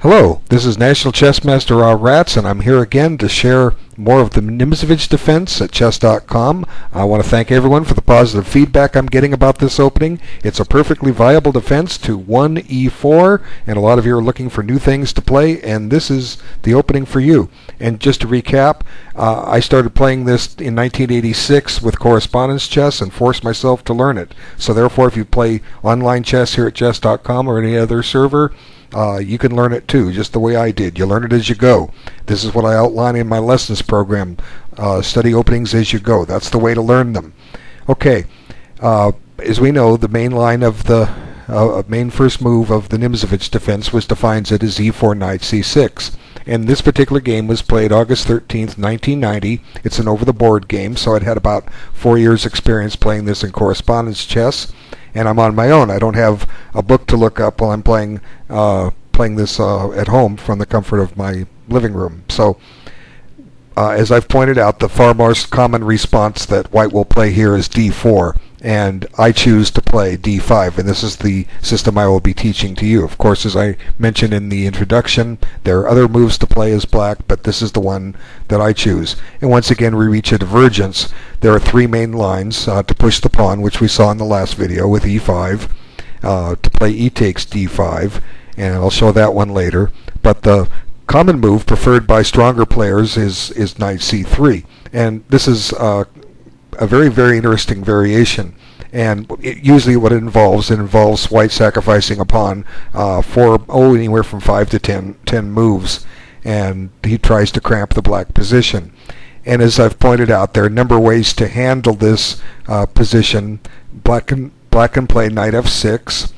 Hello, this is National Chess Master Rats, and I'm here again to share more of the Nimzovich defense at chess.com. I want to thank everyone for the positive feedback I'm getting about this opening. It's a perfectly viable defense to 1e4, and a lot of you are looking for new things to play, and this is the opening for you. And just to recap, I started playing this in 1986 with correspondence chess and forced myself to learn it. So therefore, if you play online chess here at chess.com or any other server, you can learn it too, just the way I did. You learn it as you go. This is what I outline in my lessons program. Study openings as you go. That's the way to learn them. Okay, as we know, the main line of the main first move of the Nimzovich defense was defines it as e4 knight c6. And this particular game was played August 13th, 1990. It's an over-the-board game, so I'd had about 4 years' experience playing this in correspondence chess. And I'm on my own. I don't have a book to look up while I'm playing this at home from the comfort of my living room. So, as I've pointed out, the far most common response that white will play here is d4, and I choose to play d5, and this is the system I will be teaching to you. Of course, as I mentioned in the introduction, there are other moves to play as black, but this is the one that I choose. And once again, we reach a divergence. There are three main lines to push the pawn, which we saw in the last video with e5, to play e takes d5, and I'll show that one later. But the common move preferred by stronger players is knight c3, and this is a very, very interesting variation. And usually what it involves white sacrificing a pawn for anywhere from 5 to 10 moves, and he tries to cramp the black position. And as I've pointed out, there are a number of ways to handle this position. Black can play knight f6.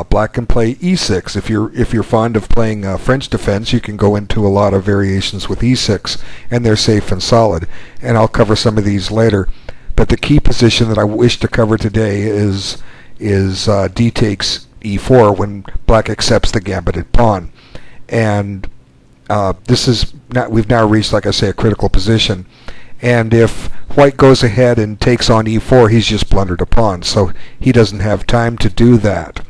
Black can play e6. If you're fond of playing French defense, you can go into a lot of variations with e6, and they're safe and solid. And I'll cover some of these later. But the key position that I wish to cover today is d takes e4 when black accepts the gambited pawn. And we've now reached, like I say, a critical position. And if white goes ahead and takes on e4, he's just blundered a pawn, so he doesn't have time to do that.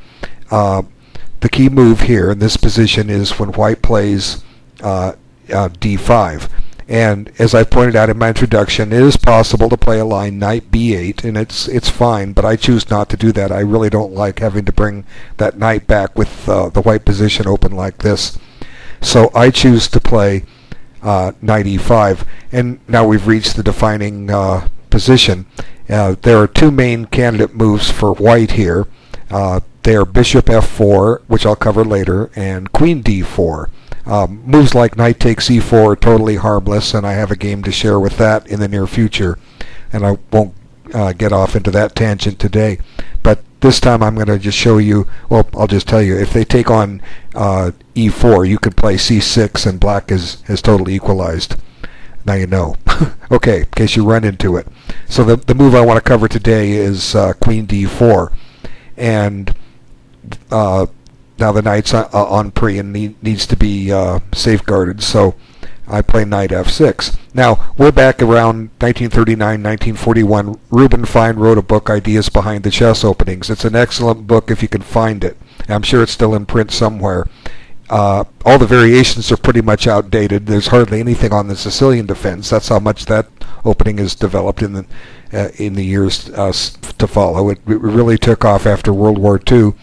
The key move here in this position is when white plays d5. And as I pointed out in my introduction, it is possible to play a line knight b8, and it's fine, but I choose not to do that. I really don't like having to bring that knight back with the white position open like this. So I choose to play knight e5, and now we've reached the defining position. There are two main candidate moves for white here. They are bishop f4, which I'll cover later, and queen d4. Moves like knight takes e4 are totally harmless, and I have a game to share with that in the near future, and I won't get off into that tangent today. But this time I'm going to just show you, well, I'll just tell you, if they take on e4, you could play c6, and black has totally equalized. Now you know. Okay, in case you run into it. So the move I want to cover today is queen d4, and now the knight's on pre and needs to be safeguarded, so I play knight f6. Now, we're back around 1939, 1941. Reuben Fine wrote a book, Ideas Behind the Chess Openings. It's an excellent book if you can find it. I'm sure it's still in print somewhere. All the variations are pretty much outdated. There's hardly anything on the Sicilian defense. That's how much that opening is developed in the years to follow. It really took off after World War II.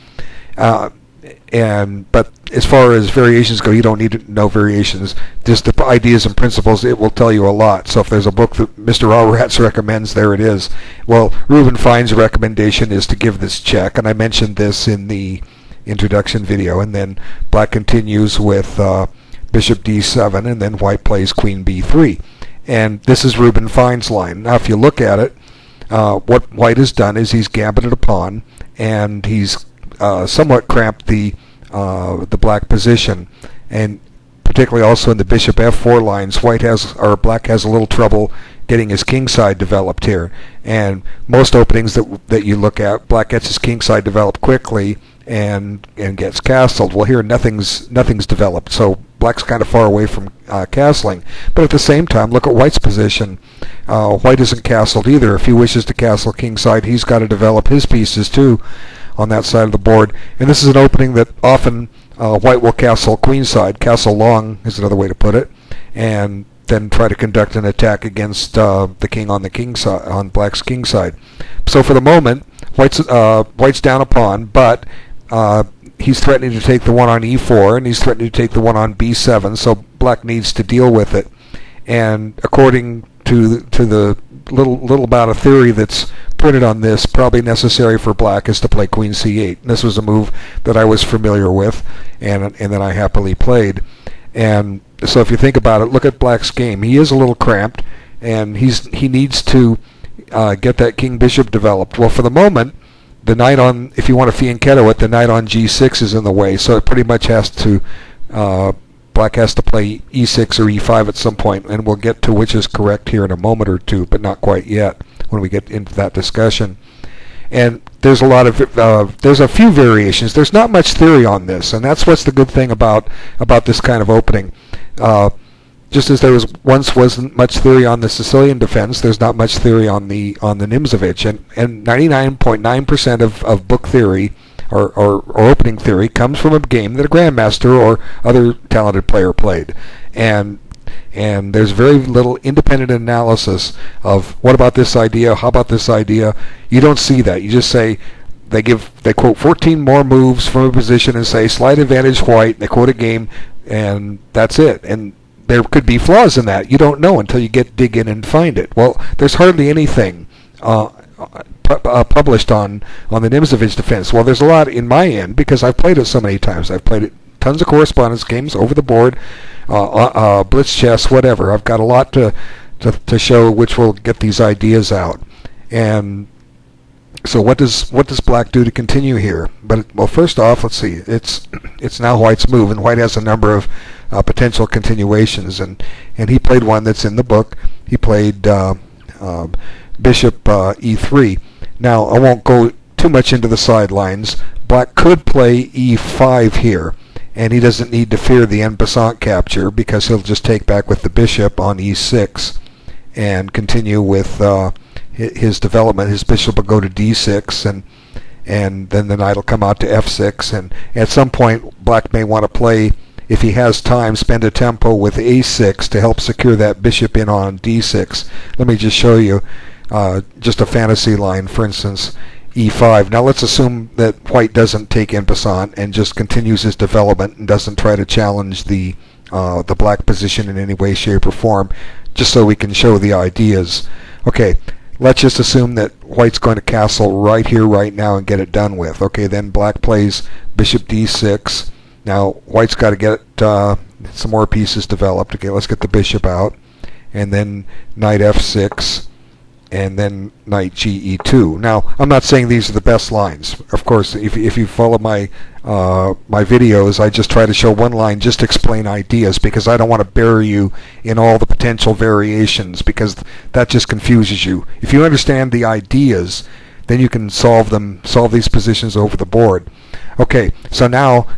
But as far as variations go, you don't need to know variations. Just the ideas and principles, it will tell you a lot. So if there's a book that Mr. Rats recommends, there it is. Well, Reuben Fine's recommendation is to give this check, and I mentioned this in the introduction video. And then black continues with bishop d7, and then white plays queen b3. And this is Reuben Fine's line. Now, if you look at it, what white has done is he's gambited a pawn, and he's somewhat cramped the black position, and particularly also in the bishop f4 lines, black has a little trouble getting his king side developed here. And most openings that you look at, black gets his king side developed quickly and gets castled. Well, here nothing's developed, so black's kind of far away from castling. But at the same time, look at white's position. White isn't castled either. If he wishes to castle king side, he's got to develop his pieces too on that side of the board. And this is an opening that often white will castle queenside, castle long is another way to put it, and then try to conduct an attack against the king on the king side, on black's king side. So for the moment, white's down a pawn, but he's threatening to take the one on e4, and he's threatening to take the one on b7. So black needs to deal with it. And according to the little amount of theory that's printed on this, probably necessary for black is to play queen c8. And this was a move that I was familiar with, and that I happily played. And so if you think about it, look at black's game. He is a little cramped, and he needs to get that king bishop developed. Well, for the moment, the knight on, if you want to fianchetto it, the knight on g6 is in the way, so it pretty much has to, black has to play e6 or e5 at some point, and we'll get to which is correct here in a moment or two, but not quite yet when we get into that discussion. And there's a lot of there's a few variations. There's not much theory on this, and that's what's the good thing about this kind of opening. Just as there wasn't much theory on the Sicilian defense, there's not much theory on the Nimzovich, and 99.9% of book theory or opening theory comes from a game that a grandmaster or other talented player played, and there's very little independent analysis of what about this idea, how about this idea. You don't see that. You just say they quote 14 more moves from a position and say slight advantage white. They quote a game, and that's it. And there could be flaws in that. You don't know until you dig in and find it. Well, there's hardly anything published on the Nimzovich defense. Well, there's a lot in my end because I've played it so many times. I've played it tons of correspondence games over the board, blitz chess, whatever. I've got a lot to show which will get these ideas out. And so what does black do to continue here? Well, first off, let's see. It's now white's move, and white has a number of potential continuations, and he played one that's in the book. He played bishop e3. Now, I won't go too much into the sidelines. Black could play e5 here, and he doesn't need to fear the Nb5 capture because he'll just take back with the bishop on e6 and continue with his development. His bishop will go to d6, and then the knight will come out to f6, and at some point black may want to play, if he has time, spend a tempo with a6 to help secure that bishop in on d6. Let me just show you just a fantasy line, for instance, e5. Now let's assume that white doesn't take Nb5 and just continues his development and doesn't try to challenge the black position in any way, shape, or form, just so we can show the ideas. Okay, let's just assume that white's going to castle right here, right now, and get it done with. Okay, then black plays bishop d6. Now white's got to get some more pieces developed. Okay, let's get the bishop out, and then knight f6, and then knight ge2. Now, I'm not saying these are the best lines. Of course, if you follow my my videos, I just try to show one line, just explain ideas, because I don't want to bury you in all the potential variations, because that just confuses you. If you understand the ideas, then you can solve these positions over the board. Okay, so now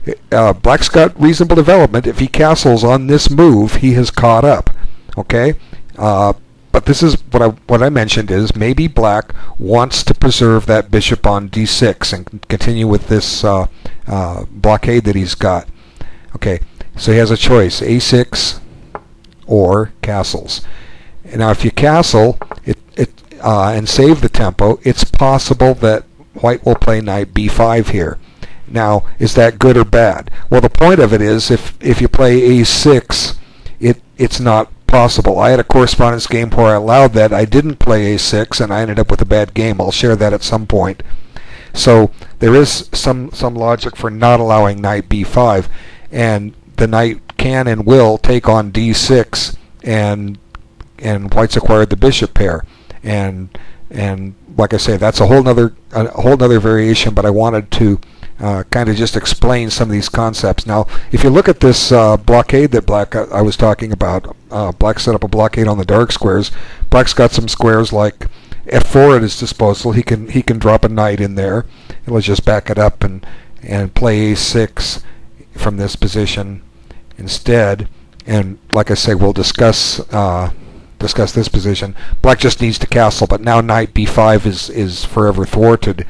black's got reasonable development. If he castles on this move, he has caught up. Okay, but this is what I mentioned is maybe black wants to preserve that bishop on d6 and continue with this blockade that he's got. Okay, so he has a choice: a6 or castles. And now, if you castle and save the tempo, it's possible that white will play knight b5 here. Now, is that good or bad? Well, the point of it is, if you play a6, it's not possible. I had a correspondence game where I allowed that. I didn't play a6, and I ended up with a bad game. I'll share that at some point. So there is some logic for not allowing knight b5, and the knight can and will take on d6, and white's acquired the bishop pair. And like I say, that's a whole nother variation, but I wanted to kind of just explain some of these concepts. Now, if you look at this blockade that black I was talking about, black set up a blockade on the dark squares. Black's got some squares like f4 at his disposal. He can drop a knight in there, and let's just back it up and play a6 from this position instead. And like I say, we'll discuss this position. Black just needs to castle, but now knight b5 is forever thwarted.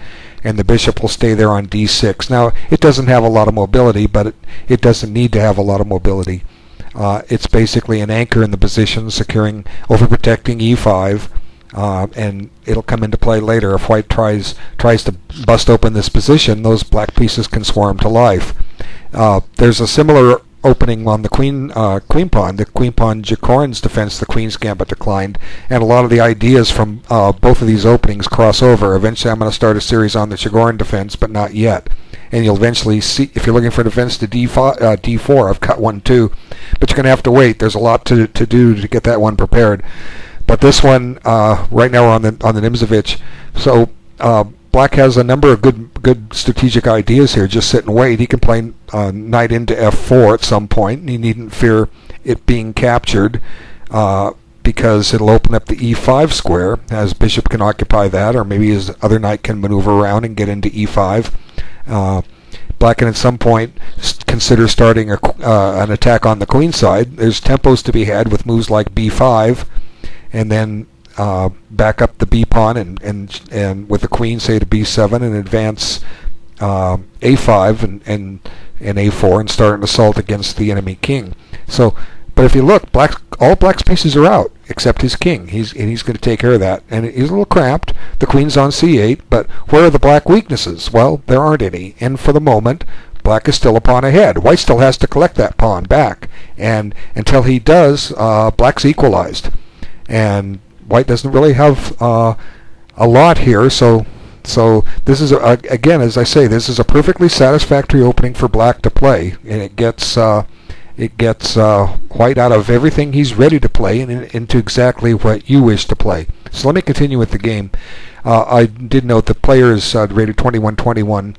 and the bishop will stay there on d6. Now, it doesn't have a lot of mobility, but it doesn't need to have a lot of mobility. It's basically an anchor in the position, securing, overprotecting e5, and it'll come into play later. If white tries to bust open this position, those black pieces can swarm to life. There's a similar opening on the queen pawn. The queen pawn Jacorin's defense, the queen's gambit declined, and a lot of the ideas from both of these openings cross over. Eventually I'm going to start a series on the Jacorin defense, but not yet. And you'll eventually see, if you're looking for defense to d4, I've cut one too, but you're going to have to wait. There's a lot to do to get that one prepared. But this one, right now we're on the Nimzovich. So black has a number of good strategic ideas here. Just sit and wait. He can play knight into f4 at some point, and he needn't fear it being captured because it'll open up the e5 square, as bishop can occupy that, or maybe his other knight can maneuver around and get into e5. Black can at some point consider starting an attack on the queen side. There's tempos to be had with moves like b5, and then back up the b pawn and with the queen, say, to b7, and advance a5 and a4 and start an assault against the enemy king. So, but if you look, all black's pieces are out except his king. He's going to take care of that, and he's a little cramped. The queen's on c8, but where are the black weaknesses? Well, there aren't any, and for the moment, black is still a pawn ahead. White still has to collect that pawn back, and until he does, black's equalized, and white doesn't really have a lot here. So this is again, as I say, this is a perfectly satisfactory opening for black to play, and it gets white out of everything he's ready to play and into exactly what you wish to play. So let me continue with the game. I did note the players rated 21-21.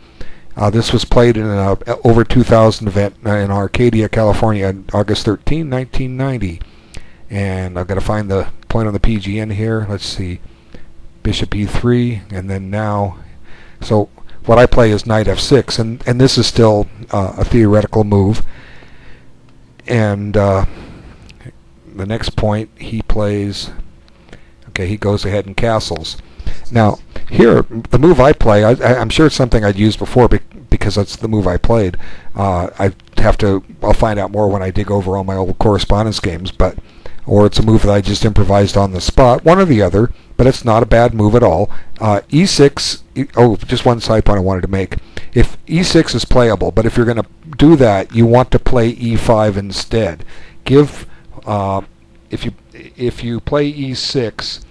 This was played in an over 2,000 event in Arcadia, California, on August 13, 1990. And I've got to find the point on the PGN here. Let's see, bishop e3, and then now, so what I play is knight f6, and this is still a theoretical move. And the next point he plays, okay, he goes ahead and castles. Now here, the move I play, I'm sure it's something I'd used before because that's the move I played. I'll find out more when I dig over all my old correspondence games, or it's a move that I just improvised on the spot, one or the other, but it's not a bad move at all. E6, oh, just one side point I wanted to make. If e6 is playable, but if you're going to do that, you want to play e5 instead. If you play e6,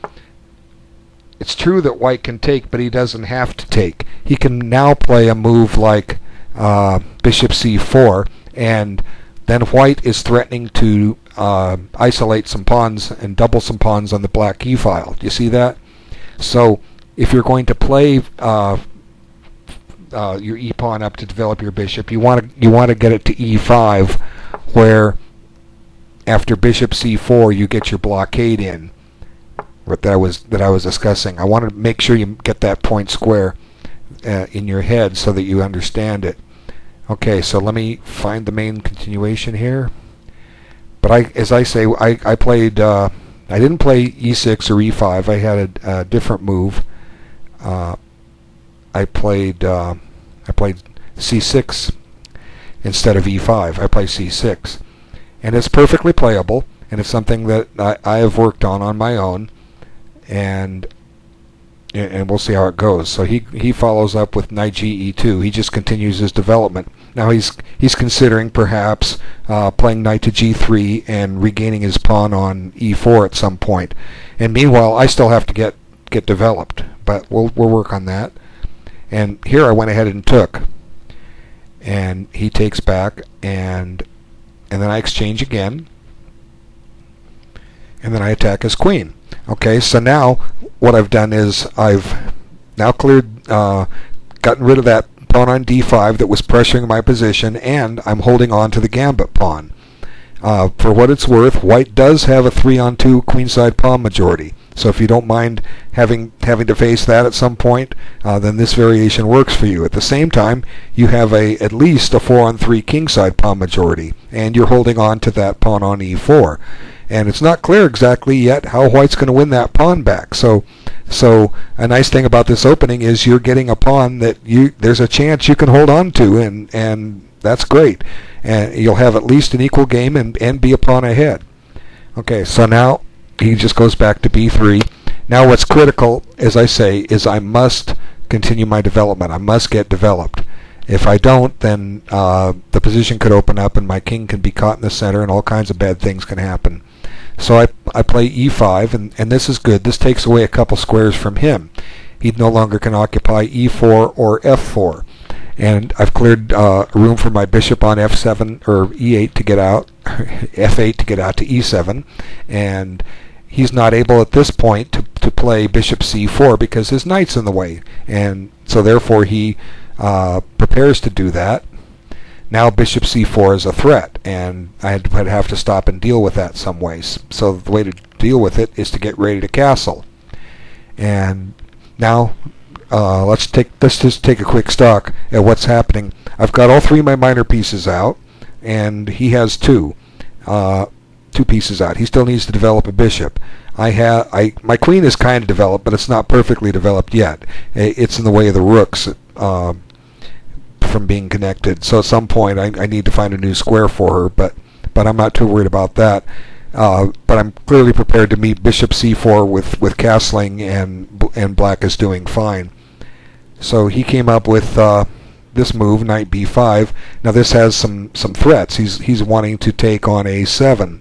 it's true that white can take, but he doesn't have to take. He can now play a move like bishop c4, and then white is threatening to isolate some pawns and double some pawns on the black e file. Do you see that? So if you're going to play your e pawn up to develop your bishop, you want to get it to e5, where after bishop c4 you get your blockade in. That I was discussing. I want to make sure you get that point square in your head so that you understand it. Okay, so let me find the main continuation here. But as I say, I played. I didn't play e6 or e5. I had a different move. I played c6 instead of e5. I played c6, and it's perfectly playable, and it's something that I have worked on my own, and we'll see how it goes. So he follows up with knight ge2. He just continues his development. Now he's considering perhaps playing knight to g3 and regaining his pawn on e4 at some point. And meanwhile, I still have to get developed, but we'll work on that. And here I went ahead and took, and he takes back, and then I exchange again, and then I attack his queen. Okay, so now what I've done is I've now cleared, gotten rid of that pawn on d5 that was pressuring my position, and I'm holding on to the gambit pawn. For what it's worth, white does have a 3-on-2 queenside pawn majority. So if you don't mind having to face that at some point, then this variation works for you. At the same time, you have at least a 4-on-3 kingside pawn majority, and you're holding on to that pawn on e4. And it's not clear exactly yet how white's going to win that pawn back. So a nice thing about this opening is you're getting a pawn that there's a chance you can hold on to, and that's great. And you'll have at least an equal game and be a pawn ahead. Okay, so now he just goes back to b3. Now what's critical, as I say, is I must continue my development. I must get developed. If I don't, then the position could open up and my king can be caught in the center and all kinds of bad things can happen. So I play e5, and this is good. This takes away a couple squares from him. He no longer can occupy e4 or f4. And I've cleared room for my bishop on f7 or e8 to get out, f8 to get out to e7, and he's not able at this point to play bishop c4 because his knight's in the way, and so therefore he prepares to do that. Now bishop c4 is a threat, and I'd have to stop and deal with that some ways. So the way to deal with it is to get ready to castle. And now let's just take a quick stock at what's happening. I've got all three of my minor pieces out, and he has two pieces out. He still needs to develop a bishop. My queen is kind of developed, but it's not perfectly developed yet. It's in the way of the rooks from being connected. So at some point I need to find a new square for her, but I'm not too worried about that. But I'm clearly prepared to meet bishop c4 with castling, and black is doing fine. So he came up with this move, knight b5. Now this has some threats. He's wanting to take on a7,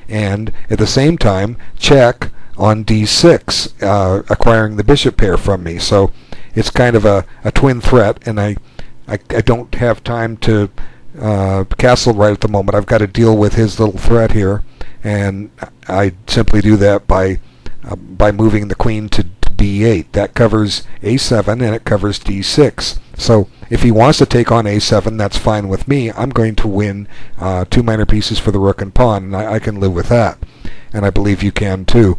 and at the same time check on d6, acquiring the bishop pair from me. So it's kind of a twin threat, and I don't have time to castle right at the moment. I've got to deal with his little threat here, and I simply do that by moving the queen to b8. That covers a7 and it covers d6. So if he wants to take on a7, that's fine with me. I'm going to win two minor pieces for the rook and pawn, and I can live with that. And I believe you can too.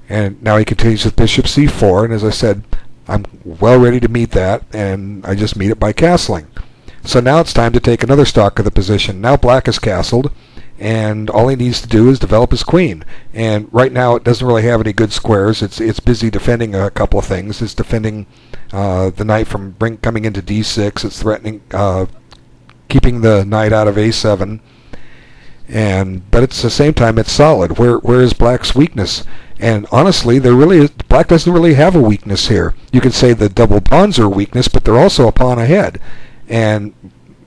And now he continues with bishop c4, and as I said, I'm well ready to meet that, and I just meet it by castling. So now it's time to take another stock of the position. Now black is castled, and all he needs to do is develop his queen. And right now it doesn't really have any good squares. It's busy defending a couple of things. It's defending the knight from coming into d6. It's threatening keeping the knight out of a7. But at the same time it's solid. Where is black's weakness? And honestly, black doesn't really have a weakness here. You could say the double pawns are a weakness, but they're also a pawn ahead. And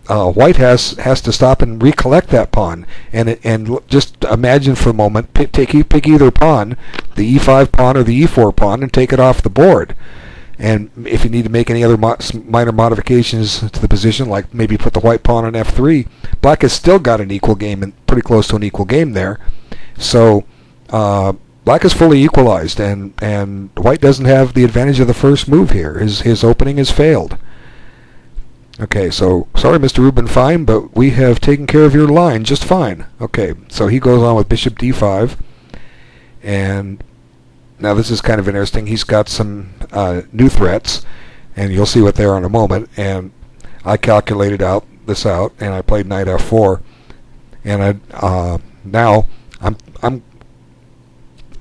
white has to stop and recollect that pawn. And just imagine for a moment, pick either pawn, the e5 pawn or the e4 pawn, and take it off the board. And if you need to make any other minor modifications to the position, like maybe put the white pawn on f3, black has still got an equal game, and pretty close to an equal game there. So black is fully equalized, and white doesn't have the advantage of the first move here. His opening has failed. Okay, so sorry, Mr. Rubin Fine, but we have taken care of your line just fine. Okay, so he goes on with bishop d5, and now this is kind of interesting. He's got some new threats, and you'll see what they are in a moment. And I calculated this out, and I played knight f4, and now I'm.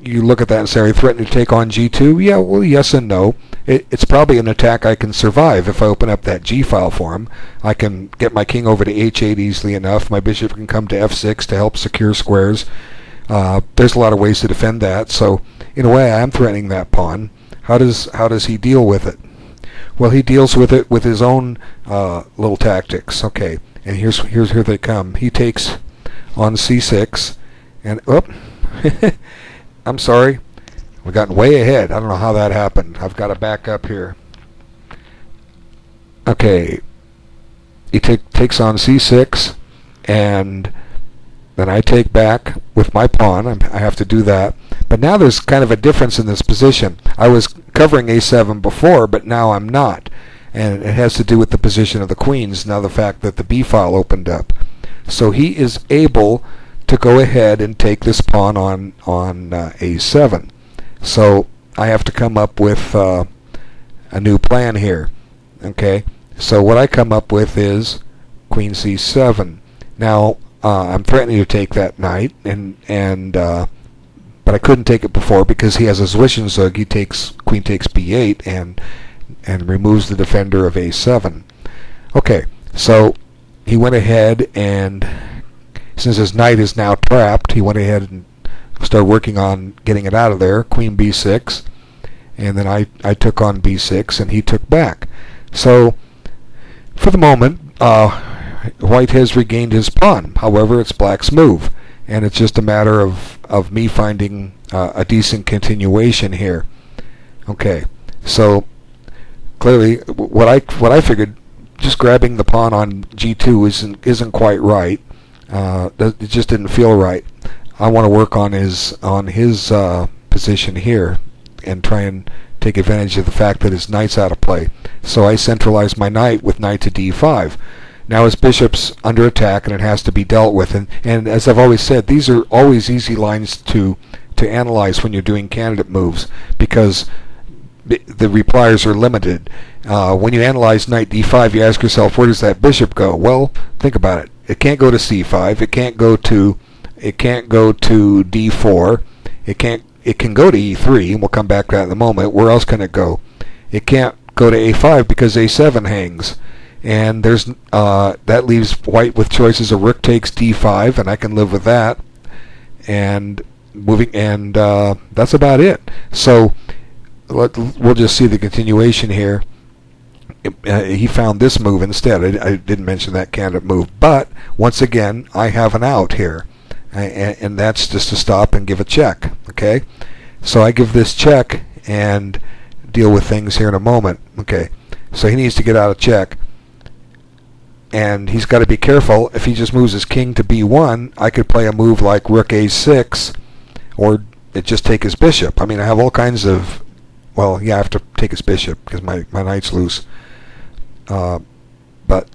You look at that and say, are you threatening to take on g2? Yeah, well, yes and no. It's probably an attack I can survive if I open up that g file for him. I can get my king over to h8 easily enough. My bishop can come to f6 to help secure squares. There's a lot of ways to defend that. So in a way, I am threatening that pawn. How does he deal with it? Well, he deals with it with his own little tactics. Okay, and here they come. He takes on c6, and I'm sorry, we've gotten way ahead. I don't know how that happened. I've got to back up here. Okay, he takes on c6, and then I take back with my pawn. I have to do that. But now there's kind of a difference in this position. I was covering a7 before, but now I'm not. And it has to do with the position of the queens, now the fact that the b file opened up. So he is able to go ahead and take this pawn on a7. So I have to come up with a new plan here. Okay, so what I come up with is queen c7. Now I'm threatening to take that knight, but I couldn't take it before because he has a Zwischenzug. He takes queen takes b8 and removes the defender of a7. Okay, so he went ahead, and since his knight is now trapped, he went ahead and started working on getting it out of there. Queen b6, and then I took on b6, and he took back. So for the moment, white has regained his pawn. However, it's black's move, and it's just a matter of me finding a decent continuation here. Okay, so clearly what I figured, just grabbing the pawn on g2 isn't quite right. It just didn't feel right. I want to work on his position here and try and take advantage of the fact that his knight's out of play. So I centralize my knight with knight to d5. Now his bishop's under attack, and it has to be dealt with. And as I've always said, these are always easy lines to analyze when you're doing candidate moves, because the replies are limited. When you analyze knight d5, you ask yourself, where does that bishop go? Well, think about it. It can't go to c5. It can't go to d4. It can go to e3, and we'll come back to that in a moment. Where else can it go? It can't go to a5 because a7 hangs, and there's that leaves white with choices of rook takes d5, and I can live with that, and that's about it. So we'll just see the continuation here. He found this move instead. I didn't mention that candidate move, but once again I have an out here, and that's just to stop and give a check. Okay, so I give this check and deal with things here in a moment. Okay, so he needs to get out of check, and he's got to be careful. If he just moves his king to b1, I could play a move like rook a6, or just take his bishop. I mean, I have all kinds of, well, yeah, I have to take his bishop because my knight's loose. But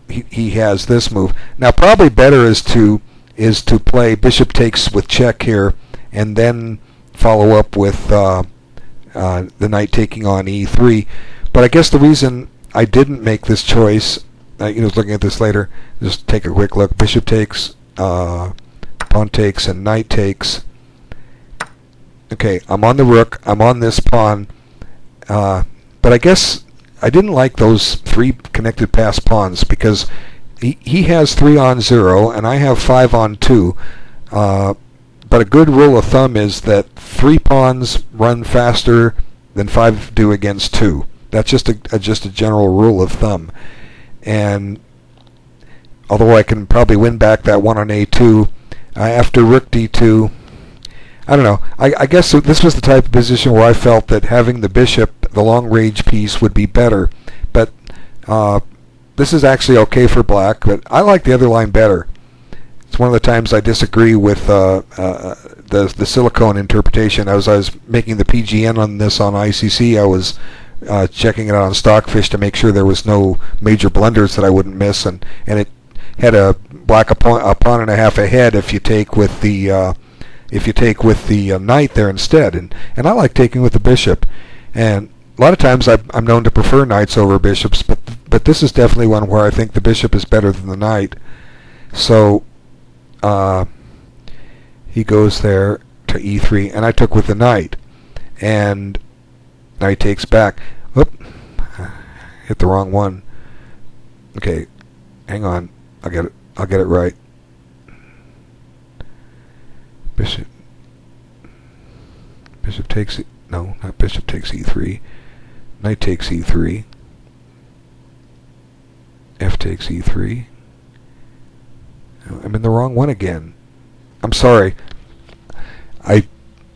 he has this move. Now probably better is to play bishop takes with check here, and then follow up with the knight taking on e3. But I guess the reason I didn't make this choice, looking at this later, just take a quick look. Bishop takes, pawn takes, and knight takes. Okay, I'm on the rook, I'm on this pawn, but I guess I didn't like those three connected pass pawns, because he has 3 on 0 and I have 5 on 2. But a good rule of thumb is that 3 pawns run faster than 5 do against 2. That's just a general rule of thumb. And although I can probably win back that one on a2, after rook d2, I don't know. I guess this was the type of position where I felt that having the bishop, the long range piece, would be better. But this is actually okay for black, but I like the other line better. It's one of the times I disagree with the silicone interpretation. As I was making the PGN on this on ICC, I was checking it out on Stockfish to make sure there was no major blunders that I wouldn't miss, and it had a black a pawn and a half ahead if you take with the knight there instead, and I like taking with the bishop. And a lot of times I'm known to prefer knights over bishops, but this is definitely one where I think the bishop is better than the knight. So he goes there to e3, and I took with the knight, and knight takes back. Oop, hit the wrong one. Okay, hang on, I'll get it right. Bishop takes, no, not bishop takes e3. Knight takes e3. F takes e3. I'm in the wrong one again. I'm sorry. I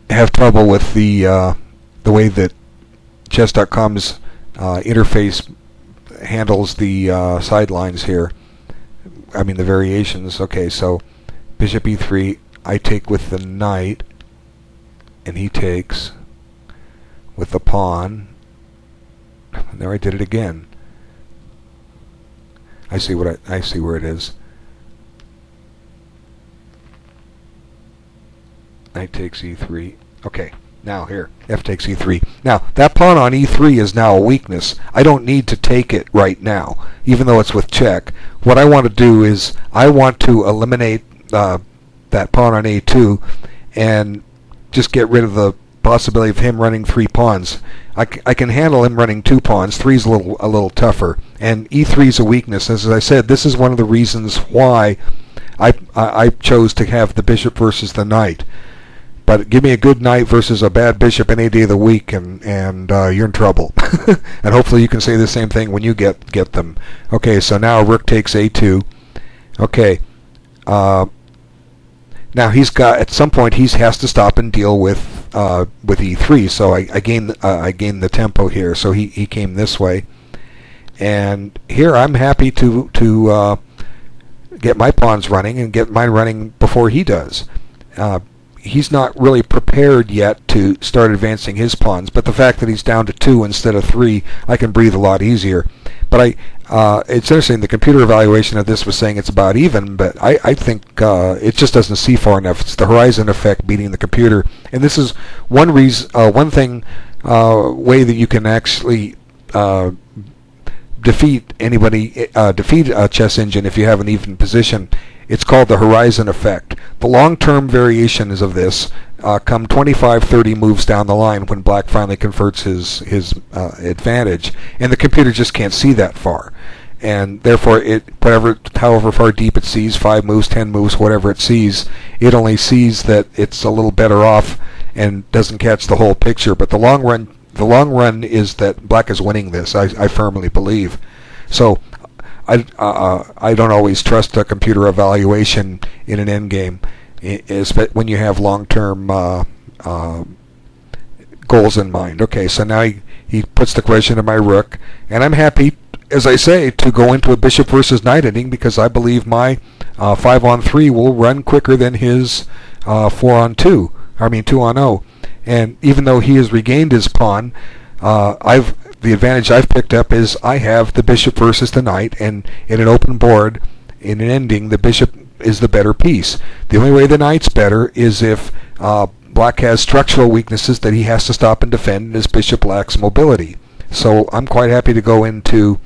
have trouble with the way that chess.com's interface handles the sidelines here. I mean the variations. Okay, so bishop e3. I take with the knight, and he takes with the pawn. And there I did it again. I see where it is. Knight takes e3. Okay, Now here, f takes e3. Now, that pawn on e3 is now a weakness. I don't need to take it right now, even though it's with check. What I want to do is I want to eliminate that pawn on a2 and just get rid of the possibility of him running 3 pawns. I can handle him running 2 pawns. 3 is a little tougher, and e3 is a weakness. As I said, this is one of the reasons why I chose to have the bishop versus the knight. But give me a good knight versus a bad bishop any day of the week, and you're in trouble. And hopefully you can say the same thing when you get them. Okay, so now rook takes a2. Okay. Now he's got, at some point he has to stop and deal with e3. So I gain the tempo here. So he came this way, and here I'm happy to get my pawns running and get mine running before he does. He's not really prepared yet to start advancing his pawns, but the fact that he's down to 2 instead of 3, I can breathe a lot easier. But it's interesting, the computer evaluation of this was saying it's about even, but I think it just doesn't see far enough. It's the horizon effect beating the computer, and this is one way that you can actually defeat a chess engine if you have an even position. It's called the horizon effect. The long-term variations of this come 25, 30 moves down the line when black finally converts his advantage, and the computer just can't see that far. And therefore, however far deep it sees, 5 moves, 10 moves, whatever it sees, it only sees that it's a little better off and doesn't catch the whole picture. But the long run is that black is winning this. I firmly believe. So I don't always trust a computer evaluation in an endgame, when you have long-term goals in mind. Okay, so now he puts the question to my rook, and I'm happy, as I say, to go into a bishop versus knight ending because I believe my 5 on 3 will run quicker than his 4 on 2. I mean 2 on 0. And even though he has regained his pawn, the advantage I've picked up is I have the bishop versus the knight, and in an open board, in an ending, the bishop is the better piece. The only way the knight's better is if black has structural weaknesses that he has to stop and defend, and his bishop lacks mobility. So I'm quite happy to go into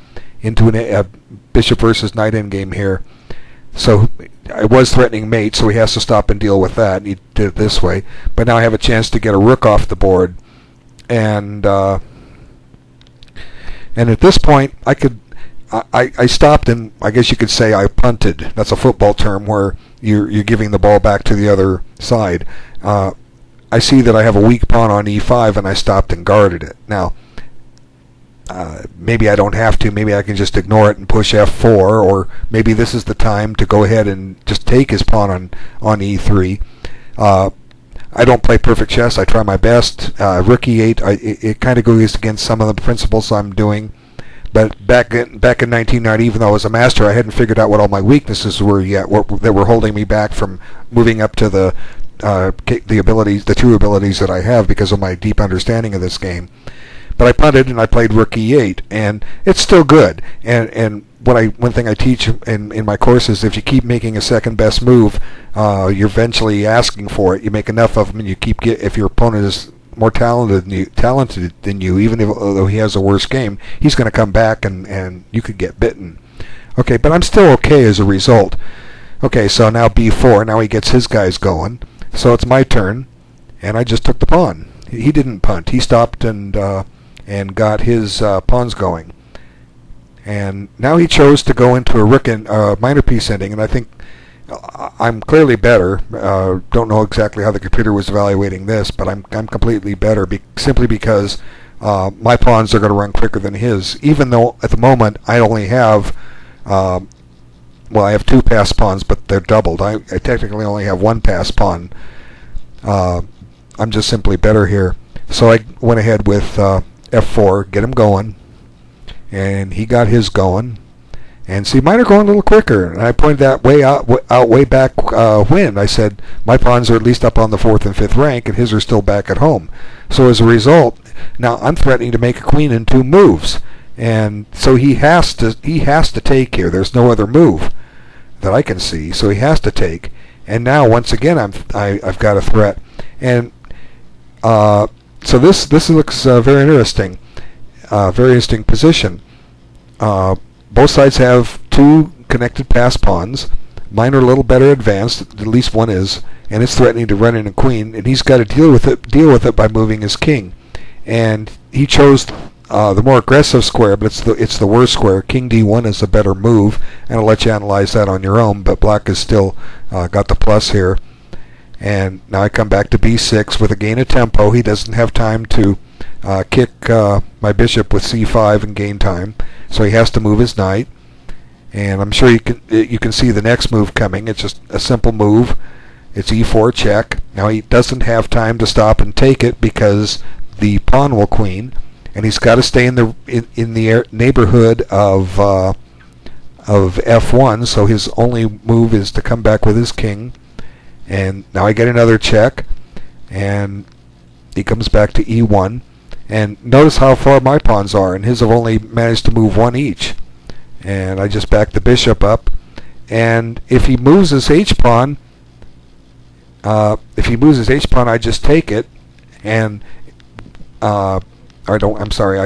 a bishop versus knight endgame here. So I was threatening mate, so he has to stop and deal with that, and he did it this way. But now I have a chance to get a rook off the board, and at this point, I stopped, and I guess you could say I punted. That's a football term where you're giving the ball back to the other side. I see that I have a weak pawn on e5, and I stopped and guarded it. Now, maybe I don't have to. Maybe I can just ignore it and push f4, or maybe this is the time to go ahead and just take his pawn on e3. I don't play perfect chess. I try my best. Rook e8, it kind of goes against some of the principles I'm doing. But back in 1990, even though I was a master, I hadn't figured out what all my weaknesses were yet, that were holding me back from moving up to the true abilities that I have because of my deep understanding of this game. But I punted and I played rook e8, and it's still good. And one thing I teach in my courses, if you keep making a second best move, you're eventually asking for it. You make enough of them, and if your opponent is more talented than you, even though he has a worse game, he's going to come back and you could get bitten. Okay, but I'm still okay as a result. Okay, so now b4. Now he gets his guys going. So it's my turn, and I just took the pawn. He didn't punt. He stopped and got his pawns going. And now he chose to go into a rook and minor piece ending, and I think I'm clearly better. Don't know exactly how the computer was evaluating this, but I'm completely better simply because my pawns are going to run quicker than his, even though at the moment I only have I have 2 passed pawns, but they're doubled. I technically only have 1 passed pawn. I'm just simply better here. So I went ahead with f4, get him going, and he got his going. And see, mine are going a little quicker, and I pointed that way back when I said my pawns are at least up on the 4th and 5th rank, and his are still back at home. So as a result, now I'm threatening to make a queen in 2 moves, and so he has to take here. There's no other move that I can see, so he has to take. And now once again I've got a threat, and So this looks very interesting. Very interesting position. Both sides have two connected pass pawns. Mine are a little better advanced, at least one is, and it's threatening to run in a queen, and he's got to deal with it by moving his king. And he chose the more aggressive square, but it's the worst square. King D1 is a better move, and I'll let you analyze that on your own, but black has still got the plus here. And now I come back to B6 with a gain of tempo. He doesn't have time to kick my bishop with C5 and gain time, so he has to move his knight. And I'm sure you can see the next move coming. It's just a simple move. It's E4 check. Now he doesn't have time to stop and take it because the pawn will queen, and he's got to stay in the neighborhood of F1. So his only move is to come back with his king. And now I get another check, and he comes back to E1. And notice how far my pawns are, and his have only managed to move one each. And I just back the bishop up, and if he moves his h-pawn, I just take it, and I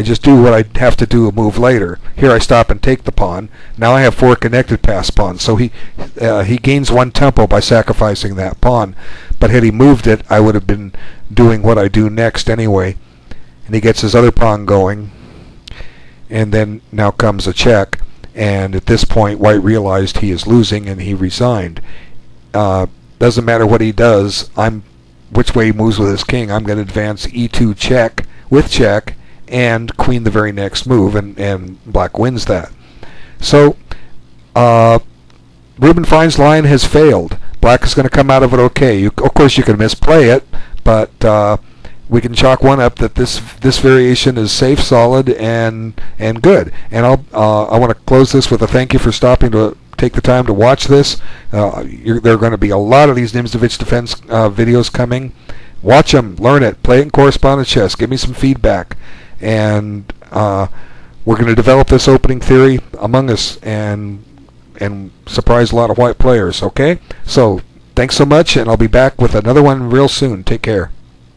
just do what I have to do a move later. Here I stop and take the pawn. Now I have four connected pass pawns, so he gains one tempo by sacrificing that pawn. But had he moved it, I would have been doing what I do next anyway. And he gets his other pawn going, and then now comes a check. And at this point, white realized he is losing, and he resigned. Doesn't matter what he does. Which way he moves with his king. I'm going to advance E2 check with check and queen the very next move, and black wins that. So Rubin Fine's line has failed. Black is going to come out of it okay. Of course, you can misplay it, but we can chalk one up that this variation is safe, solid, and good. And I want to close this with a thank you for stopping to take the time to watch this. There are going to be a lot of these Nimzovich defense videos coming. Watch them, learn it, play it in correspondence chess, give me some feedback, and we're going to develop this opening theory among us and surprise a lot of white players. Okay, so thanks so much, and I'll be back with another one real soon. Take care.